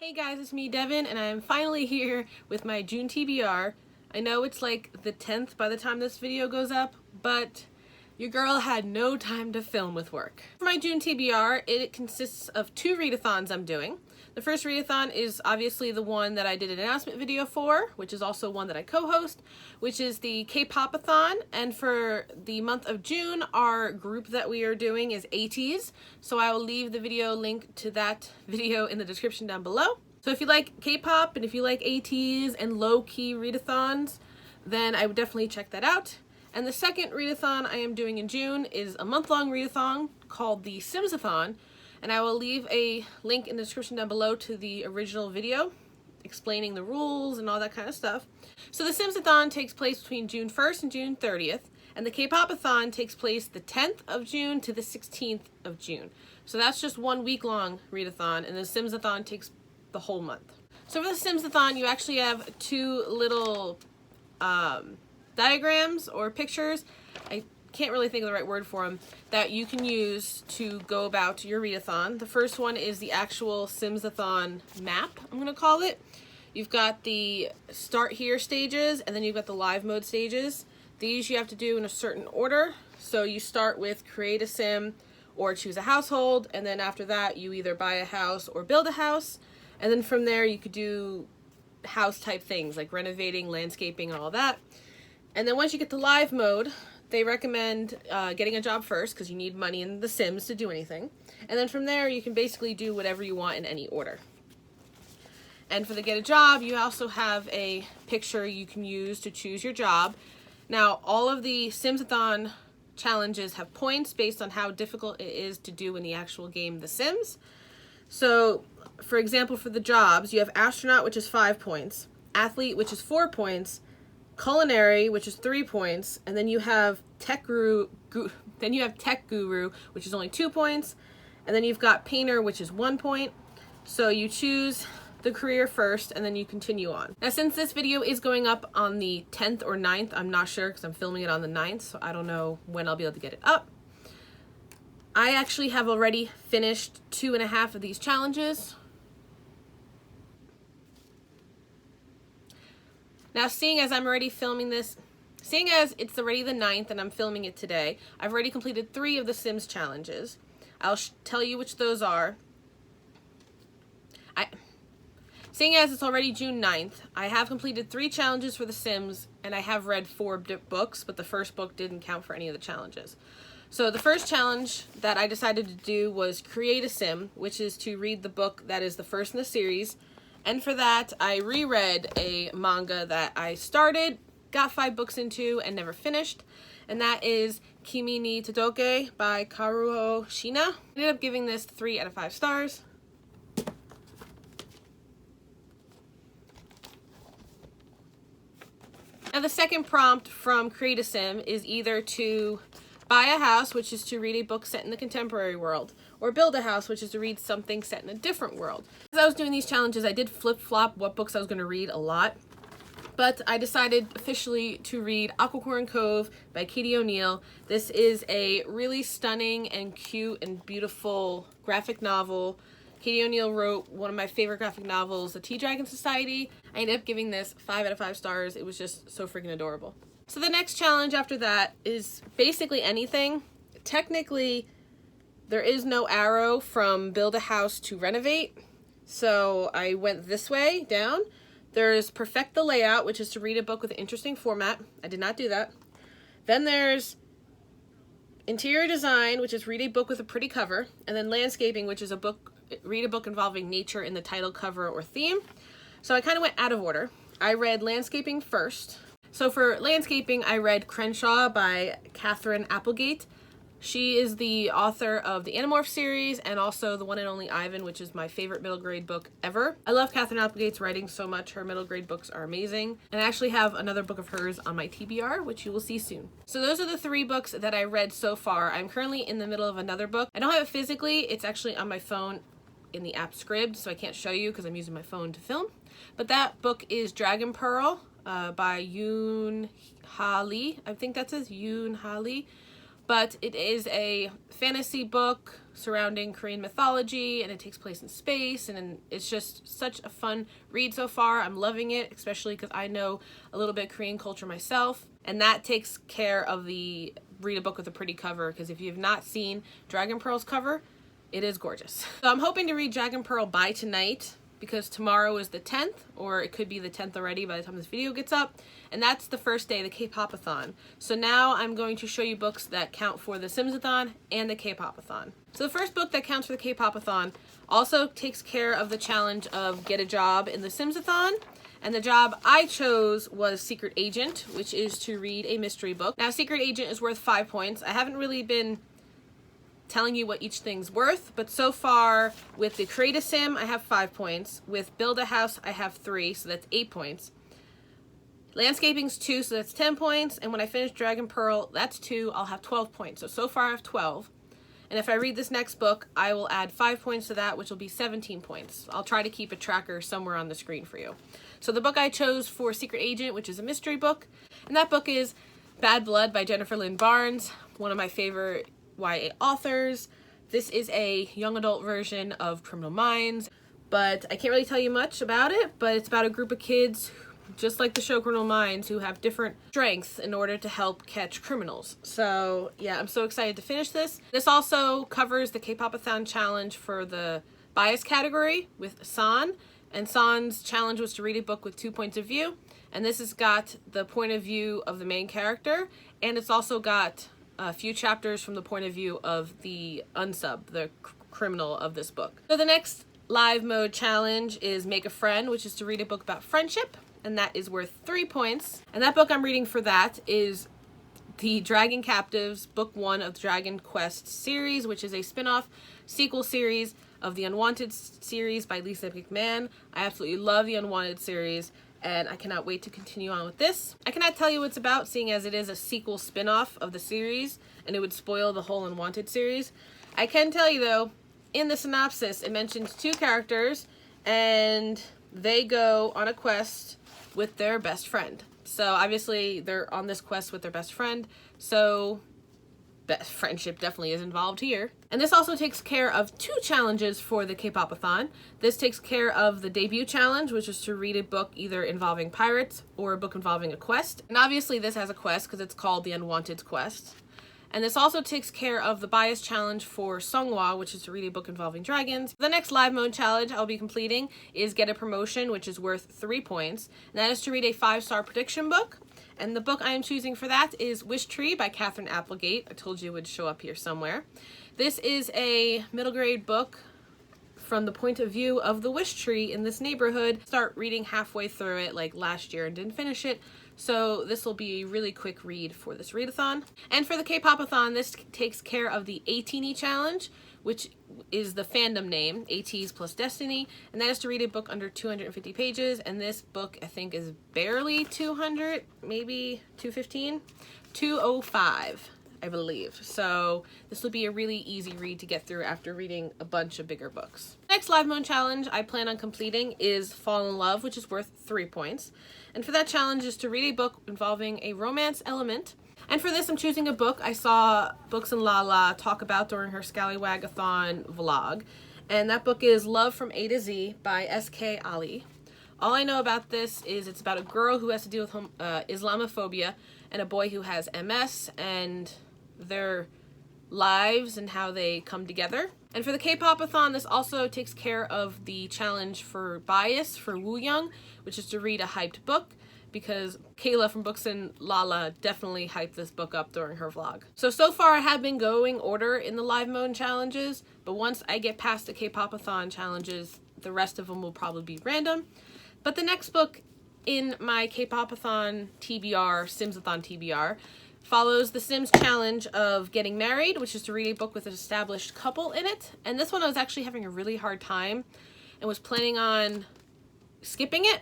Hey guys, it's me, Devin, and I'm finally here with my June TBR. I know it's like the 10th by the time this video goes up, but your girl had no time to film with work. For my June TBR, it consists of 2 readathons I'm doing. The first readathon is obviously the one that I did an announcement video for, which is also one that I co-host, which is the Kpopathon. And for the month of June, our group that we are doing is ATs. So I will leave the video link to that video in the description down below. So if you like K-pop and if you like ATs and low-key readathons, then I would definitely check that out. And the second readathon I am doing in June is a month-long readathon called the Sims-a-thon. And I will leave a link in the description down below to the original video explaining the rules and all that kind of stuff. So the Sims-a-thon takes place between June 1st and June 30th, and the Kpopathon takes place the 10th of June to the 16th of June. So that's just 1 week-long readathon, and the Sims-a-thon takes the whole month. So for the Sims-a-thon, you actually have 2 little diagrams or pictures. I can't really think of the right word for them, that you can use to go about your readathon. The first one is the actual Sims-a-thon map, I'm gonna call it. You've got the start here stages, and then you've got the live mode stages. These you have to do in a certain order. So you start with create a sim or choose a household, and then after that you either buy a house or build a house. And then from there you could do house type things like renovating, landscaping, and all that. And then once you get to live mode, they recommend getting a job first because you need money in The Sims to do anything. And then from there, you can basically do whatever you want in any order. And for the get a job, you also have a picture you can use to choose your job. Now, all of the Sims-a-thon challenges have points based on how difficult it is to do in the actual game The Sims. So, for example, for the jobs, you have Astronaut, which is 5 points, Athlete, which is 4 points, Culinary, which is 3 points, and then you have Tech Guru, which is only 2 points, and then you've got Painter, which is 1 point. So you choose the career first, and then you continue on. Now, since this video is going up on the 10th or 9th, I'm not sure because I'm filming it on the 9th, so I don't know when I'll be able to get it up. I actually have already finished 2.5 of these challenges. Now, seeing as I'm already filming this, seeing as it's already the 9th and I'm filming it today, I've already completed 3 of the Sims challenges. I'll tell you which those are. Seeing as it's already June 9th, I have completed 3 challenges for The Sims, and I have read 4 books, but the first book didn't count for any of the challenges. So the first challenge that I decided to do was create a sim, which is to read the book that is the first in the series. And for that, I reread a manga that I started, got 5 books into, and never finished. And that is Kimi Ni Todoke by Karuo Shina. I ended up giving this 3 out of 5 stars. Now the second prompt from Create a Sim is either to buy a house, which is to read a book set in the contemporary world, or build a house, which is to read something set in a different world. As I was doing these challenges, I did flip-flop what books I was going to read a lot, but I decided officially to read Aquacorn Cove by Katie O'Neill. This is a really stunning and cute and beautiful graphic novel. Katie O'Neill wrote one of my favorite graphic novels, The Tea Dragon Society. I ended up giving this 5 out of 5 stars. It was just so freaking adorable. So the next challenge after that is basically anything. Technically, there is no arrow from build a house to renovate. So I went this way down. There's perfect the layout, which is to read a book with an interesting format. I did not do that. Then there's interior design, which is read a book with a pretty cover. And then landscaping, which is read a book involving nature in the title, cover, or theme. So I kind of went out of order. I read landscaping first. So for landscaping, I read Crenshaw by Catherine Applegate. She is the author of the Animorph series and also The One and Only Ivan, which is my favorite middle grade book ever. I love Catherine Applegate's writing so much. Her middle grade books are amazing. And I actually have another book of hers on my TBR, which you will see soon. So those are the 3 books that I read so far. I'm currently in the middle of another book. I don't have it physically. It's actually on my phone in the app Scribd, so I can't show you because I'm using my phone to film. But that book is Dragon Pearl by Yoon Ha Lee. I think that says Yoon Ha Lee. but it is a fantasy book surrounding Korean mythology, and it takes place in space, and it's just such a fun read so far. I'm loving it, especially because I know a little bit of Korean culture myself, and that takes care of the read a book with a pretty cover, because if you have not seen Dragon Pearl's cover, it is gorgeous. So I'm hoping to read Dragon Pearl by tonight, because tomorrow is the 10th, or it could be the 10th already by the time this video gets up, and that's the first day of the Kpopathon. So now I'm going to show you books that count for the Sims-a-thon and the Kpopathon. So the first book that counts for the Kpopathon also takes care of the challenge of get a job in the Sims-a-thon, and the job I chose was Secret Agent, which is to read a mystery book. Now, Secret Agent is worth 5 points. I haven't really been telling you what each thing's worth, but so far with the Create a Sim, I have 5 points. With Build a House, I have 3, so that's 8 points. Landscaping's 2, so that's 10 points. And when I finish Dragon Pearl, that's 2, I'll have 12 points. So far I have 12. And if I read this next book, I will add 5 points to that, which will be 17 points. I'll try to keep a tracker somewhere on the screen for you. So the book I chose for Secret Agent, which is a mystery book, and that book is Bad Blood by Jennifer Lynn Barnes, one of my favorite YA authors. This is a young adult version of Criminal Minds, but I can't really tell you much about it, but it's about a group of kids, just like the show Criminal Minds, who have different strengths in order to help catch criminals. So yeah, I'm so excited to finish this. This also covers the Kpopathon challenge for the bias category with San, and San's challenge was to read a book with 2 points of view, and this has got the point of view of the main character, and it's also got a few chapters from the point of view of the unsub, the criminal of this book. So the next live mode challenge is Make a Friend, which is to read a book about friendship, and that is worth 3 points. And that book I'm reading for that is the Dragon Captives, Book 1 of the Dragon Quest series, which is a spin-off sequel series of the Unwanteds series by Lisa McMahon. I absolutely love the Unwanted series, and I cannot wait to continue on with this. I cannot tell you what it's about, seeing as it is a sequel spin-off of the series, and it would spoil the whole Unwanted series. I can tell you, though, in the synopsis, it mentions 2 characters, and they go on a quest with their best friend. So obviously, they're on this quest with their best friend, so friendship definitely is involved here. And this also takes care of 2 challenges for the Kpopathon. This takes care of the debut challenge, which is to read a book either involving pirates or a book involving a quest. And obviously this has a quest because it's called the Unwanteds quest. And this also takes care of the bias challenge for Songhwa, which is to read a book involving dragons. The next live mode challenge I'll be completing is Get a Promotion, which is worth 3 points. And that is to read a 5-star prediction book. And the book I am choosing for that is Wishtree by Catherine Applegate. I told you it would show up here somewhere. This is a middle grade book from the point of view of the wish tree in this neighborhood. Start reading halfway through it like last year and didn't finish it. So this will be a really quick read for this readathon. And for the Kpopathon, this takes care of the ATini challenge, which is the fandom name, ATs plus Destiny, and that is to read a book under 250 pages, and this book I think is barely 200, maybe 215, 205, I believe. So this will be a really easy read to get through after reading a bunch of bigger books. Next live mode challenge I plan on completing is Fall in Love, which is worth 3 points. And for that challenge is to read a book involving a romance element. And for this, I'm choosing a book I saw Books and Lala talk about during her Scallywag-a-thon vlog. And that book is Love from A to Z by S.K. Ali. All I know about this is it's about a girl who has to deal with Islamophobia and a boy who has MS and their lives and how they come together. And for the Kpopathon, this also takes care of the challenge for bias for Woo Young, which is to read a hyped book, because Kayla from Books and Lala definitely hyped this book up during her vlog. So far I have been going order in the live mode challenges, but once I get past the Kpopathon challenges, the rest of them will probably be random. But the next book in my Kpopathon TBR, Sims-a-thon TBR, follows the Sims challenge of getting married, which is to read a book with an established couple in it. And this one I was actually having a really hard time and was planning on skipping it.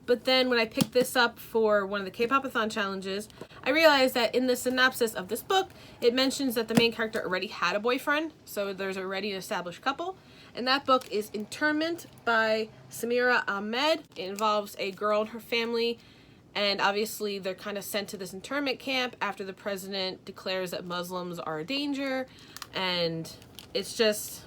But then when I picked this up for one of the Kpopathon challenges, I realized that in the synopsis of this book, it mentions that the main character already had a boyfriend, so there's already an established couple. And that book is Interment by Samira Ahmed. It involves a girl and her family, And obviously they're kind of sent to this internment camp after the president declares that Muslims are a danger. And it's just,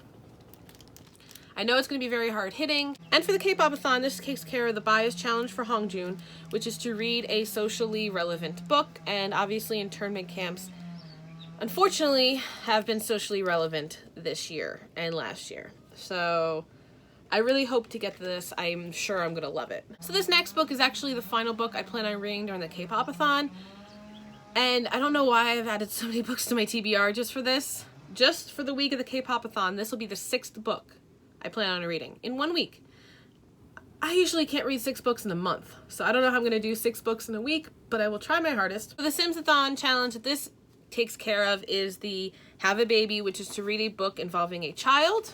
I know it's going to be very hard hitting. And for the Kpopathon, this takes care of the bias challenge for Hongjun, which is to read a socially relevant book. And obviously internment camps, unfortunately, have been socially relevant this year and last year. So I really hope to get to this. I'm sure I'm going to love it. So this next book is actually the final book I plan on reading during the Kpopathon. And I don't know why I've added so many books to my TBR just for this. Just for the week of the Kpopathon, this will be the 6th book I plan on reading in 1 week. I usually can't read 6 books in a month, so I don't know how I'm going to do 6 books in a week, but I will try my hardest. For the Sims-a-thon challenge that this takes care of is the Have a Baby, which is to read a book involving a child.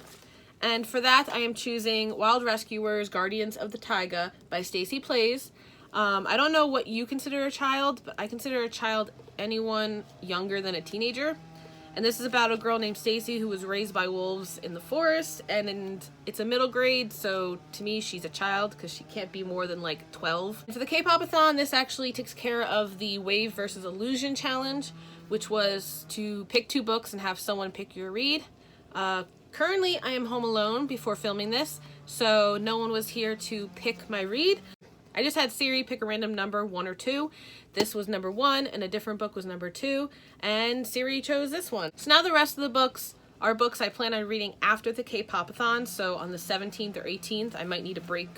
And for that, I am choosing Wild Rescuers, Guardians of the Taiga by Stacey Plays. I don't know what you consider a child, but I consider a child anyone younger than a teenager. And this is about a girl named Stacy who was raised by wolves in the forest, and it's a middle grade, so to me she's a child because she can't be more than like 12. And for the Kpopathon, this actually takes care of the Wave versus Illusion challenge, which was to pick 2 books and have someone pick your read. Currently, I am home alone before filming this, so no one was here to pick my read. I just had Siri pick a random number, 1 or 2. This was number 1, and a different book was number 2, and Siri chose this one. So now the rest of the books are books I plan on reading after the Kpopathon, so on the 17th or 18th, I might need a break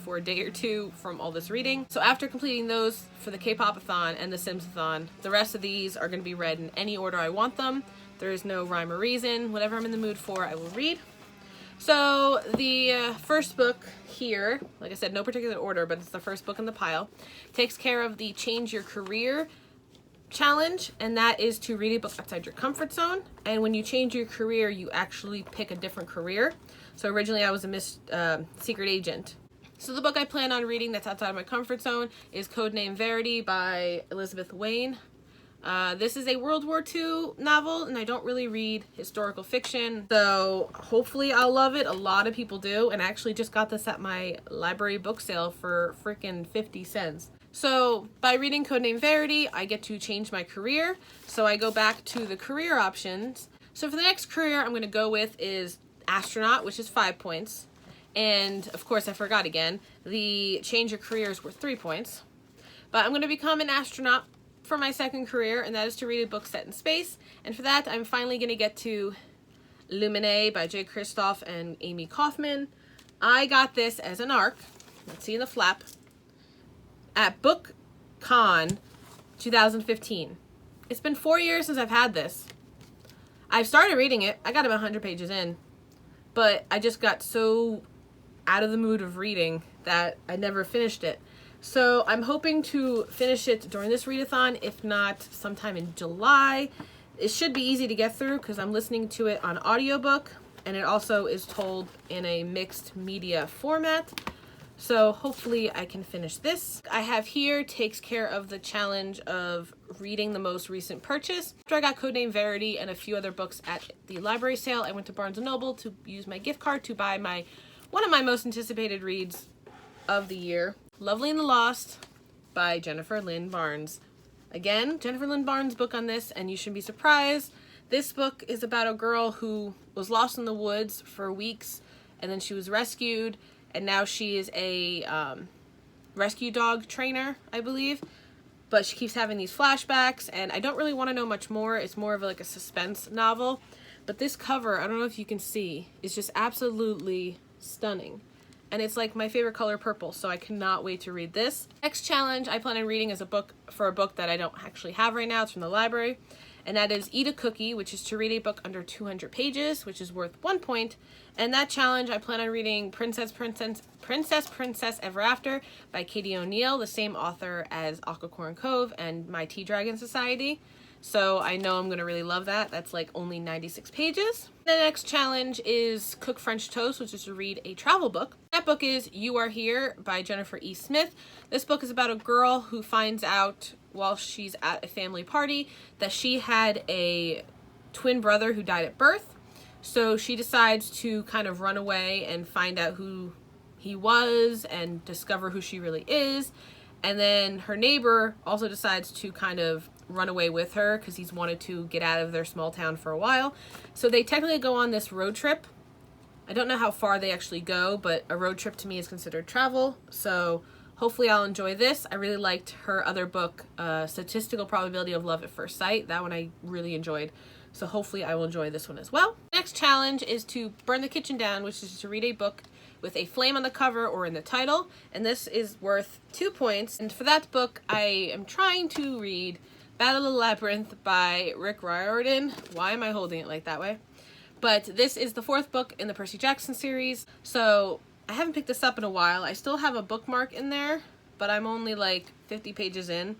for a day or 2 from all this reading. So after completing those for the Kpopathon and the Sims-a-thon, the rest of these are going to be read in any order I want them. There is no rhyme or reason. Whatever I'm in the mood for, I will read. So the first book here, like I said, no particular order, but it's the first book in the pile, takes care of the Change Your Career challenge, and that is to read a book outside your comfort zone. And when you change your career, you actually pick a different career. So originally I was a secret agent. So the book I plan on reading that's outside my comfort zone is Codename Verity by Elizabeth Wayne. This is a World War II novel, and I don't really read historical fiction, so hopefully I'll love it. A lot of people do, and I actually just got this at my library book sale for freaking 50 cents. So by reading Codename Verity, I get to change my career, so I go back to the career options. So for the next career I'm going to go with is astronaut, which is 5 points, and of course I forgot again, the change your career is worth 3 points. But I'm going to become an astronaut for my second career, and that is to read a book set in space. And for that, I'm finally going to get to Illuminae by J. Kristoff and Amy Kaufman. I got this as an ARC, let's see in the flap, at BookCon 2015. It's been 4 years since I've had this. I've started reading it. I got about 100 pages in, but I just got so out of the mood of reading that I never finished it. So I'm hoping to finish it during this readathon, if not sometime in July. It should be easy to get through because I'm listening to it on audiobook, and it also is told in a mixed media format. So hopefully I can finish this. I have here takes care of the challenge of reading the most recent purchase. After I got Codename Verity and a few other books at the library sale, I went to Barnes & Noble to use my gift card to buy one of my most anticipated reads of the year, Lovely and the Lost by Jennifer Lynn Barnes. Again, Jennifer Lynn Barnes' book on this, and you shouldn't be surprised. This book is about a girl who was lost in the woods for weeks, and then she was rescued, and now she is a rescue dog trainer, I believe. But she keeps having these flashbacks, and I don't really want to know much more. It's more of like a suspense novel. But this cover, I don't know if you can see, is just absolutely stunning. And it's like my favorite color, purple, so I cannot wait to read this. Next challenge I plan on reading is a book that I don't actually have right now. It's from the library, and that is Eat a Cookie, which is to read a book under 200 pages, which is worth 1 point. And that challenge I plan on reading Princess Ever After by Katie O'Neill, the same author as Aquacorn Cove and My Tea Dragon Society. So I know I'm going to really love that. That's like only 96 pages. The next challenge is Cook French Toast, which is to read a travel book. That book is You Are Here by Jennifer E. Smith. This book is about a girl who finds out while she's at a family party that she had a twin brother who died at birth. So she decides to kind of run away and find out who he was and discover who she really is. And then her neighbor also decides to kind of run away with her because he's wanted to get out of their small town for a while. So they technically go on this road trip. I don't know how far they actually go, but a road trip to me is considered travel. So hopefully I'll enjoy this. I really liked her other book, Statistical Probability of Love at First Sight. That one I really enjoyed. So hopefully I will enjoy this one as well. Next challenge is to burn the kitchen down, which is to read a book with a flame on the cover or in the title. And this is worth 2 points. And for that book, I am trying to read Battle of the Labyrinth by Rick Riordan. Why am I holding it like that way? But this is the 4th book in the Percy Jackson series. So I haven't picked this up in a while. I still have a bookmark in there, but I'm only like 50 pages in.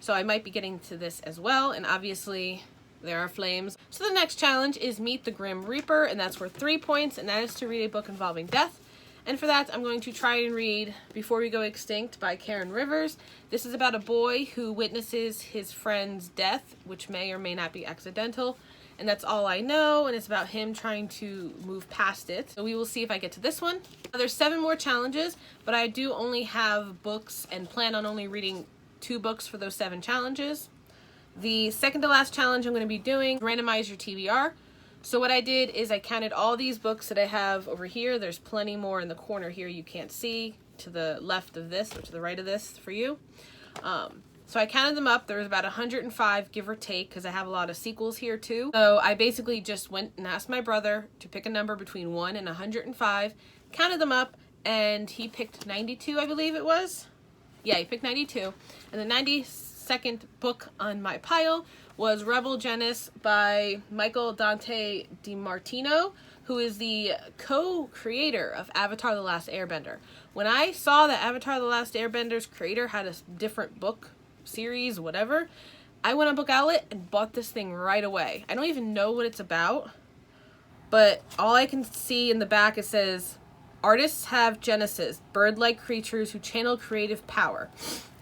So I might be getting to this as well. And obviously there are flames. So the next challenge is Meet the Grim Reaper, and that's worth 3 points, and that is to read a book involving death. And for that, I'm going to try and read Before We Go Extinct by Karen Rivers. This is about a boy who witnesses his friend's death, which may or may not be accidental. And that's all I know, and it's about him trying to move past it. So we will see if I get to this one. There's 7 more challenges, but I do only have books and plan on only reading 2 books for those 7 challenges. The second to last challenge I'm going to be doing, randomize your TBR. So what I did is I counted all these books that I have over here. There's plenty more in the corner here you can't see, to the left of this or to the right of this for you. So I counted them up. There was about 105, give or take, because I have a lot of sequels here too. So I basically just went and asked my brother to pick a number between 1 and 105, counted them up, and he picked 92, I believe it was. Yeah, he picked 92. And the 92nd book on my pile was Rebel Genesis by Michael Dante DiMartino, who is the co-creator of Avatar The Last Airbender. When I saw that Avatar The Last Airbender's creator had a different book series, whatever, I went on Book Outlet and bought this thing right away. I don't even know what it's about, but all I can see in the back, it says, artists have genesis, bird-like creatures who channel creative power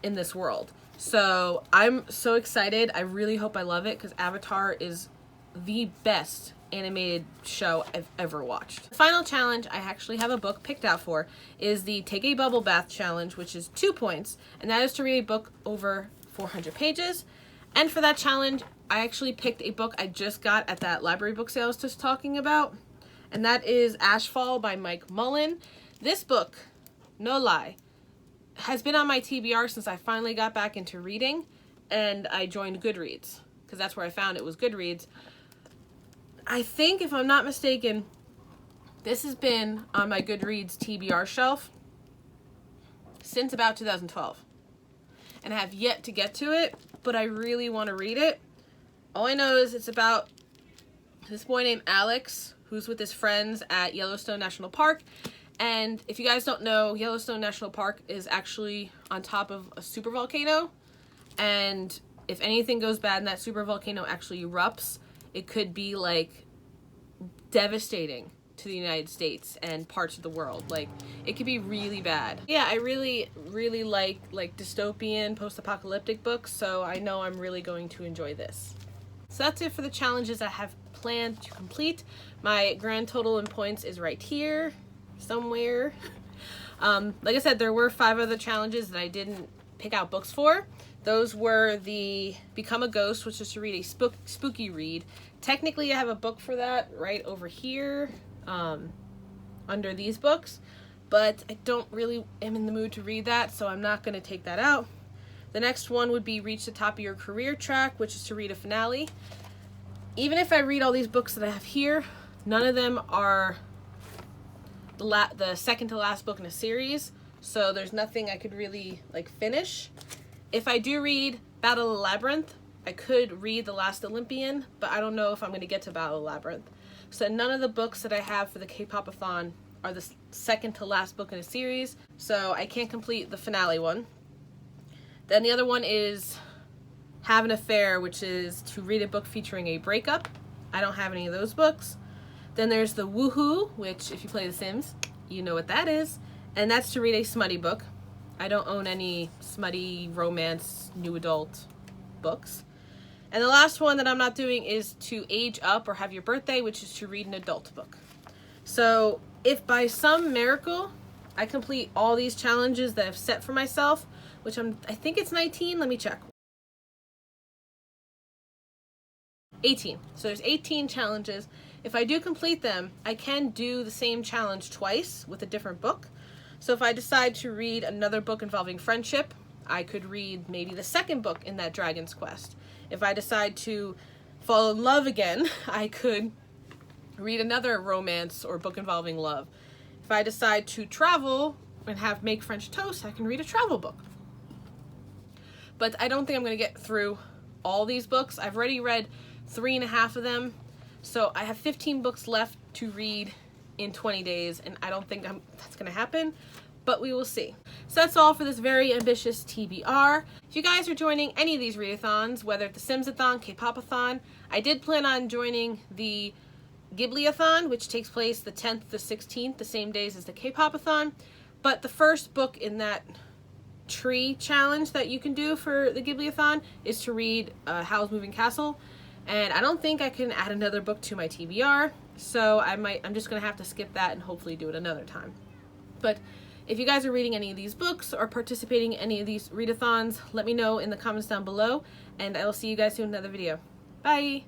in this world. So I'm so excited. I really hope I love it because Avatar is the best animated show I've ever watched. The final challenge I actually have a book picked out for is the Take a Bubble Bath challenge, which is 2 points, and that is to read a book over 400 pages. And for that challenge, I actually picked a book I just got at that library book sale I was just talking about, and that is Ashfall by Mike Mullen. This book, no lie, has been on my TBR since I finally got back into reading, and I joined Goodreads because that's where I found it, was Goodreads. I think, if I'm not mistaken, this has been on my Goodreads TBR shelf since about 2012, and I have yet to get to it, but I really want to read it. All I know is it's about this boy named Alex who's with his friends at Yellowstone National Park. And if you guys don't know, Yellowstone National Park is actually on top of a supervolcano, and if anything goes bad and that supervolcano actually erupts, it could be like devastating to the United States and parts of the world. Like, it could be really bad. Yeah, I really like dystopian post-apocalyptic books, so I know I'm really going to enjoy this. So that's it for the challenges I have planned to complete. My grand total in points is right here somewhere. Like I said, there were 5 other challenges that I didn't pick out books for. Those were the Become a Ghost, which is to read a spooky read. Technically, I have a book for that right over here under these books, but I don't really am in the mood to read that, so I'm not going to take that out. The next one would be Reach the Top of Your Career Track, which is to read a finale. Even if I read all these books that I have here, none of them are the second to last book in a series, so there's nothing I could really finish. If I do read Battle of the Labyrinth, I could read The Last Olympian, but I don't know if I'm going to get to Battle of the Labyrinth. So none of the books that I have for the Kpopathon are the second to last book in a series, so I can't complete the finale one. Then the other one is Have an Affair, which is to read a book featuring a breakup. I don't have any of those books. Then there's the Woohoo, which if you play The Sims, you know what that is. And that's to read a smutty book. I don't own any smutty romance new adult books. And the last one that I'm not doing is to age up or have your birthday, which is to read an adult book. So if by some miracle I complete all these challenges that I've set for myself, which I think it's 19, let me check. 18. So there's 18 challenges. If I do complete them, I can do the same challenge twice with a different book. So if I decide to read another book involving friendship, I could read maybe the second book in that Dragon's Quest. If I decide to fall in love again, I could read another romance or book involving love. If I decide to travel and make French toast, I can read a travel book. But I don't think I'm going to get through all these books. I've already read 3.5 of them, so I have 15 books left to read in 20 days, and I don't think that's going to happen, but we will see. So that's all for this very ambitious TBR. If you guys are joining any of these readathons, whether it's the Sims-a-thon, Kpopathon, I did plan on joining the Ghibli-a-thon, which takes place the 10th to 16th, the same days as the Kpopathon. But the first book in that tree challenge that you can do for the Ghibli-a-thon is to read Howl's Moving Castle. And I don't think I can add another book to my TBR, so I'm just going to have to skip that and hopefully do it another time. But if you guys are reading any of these books or participating in any of these readathons, let me know in the comments down below, and I will see you guys soon in another video. Bye!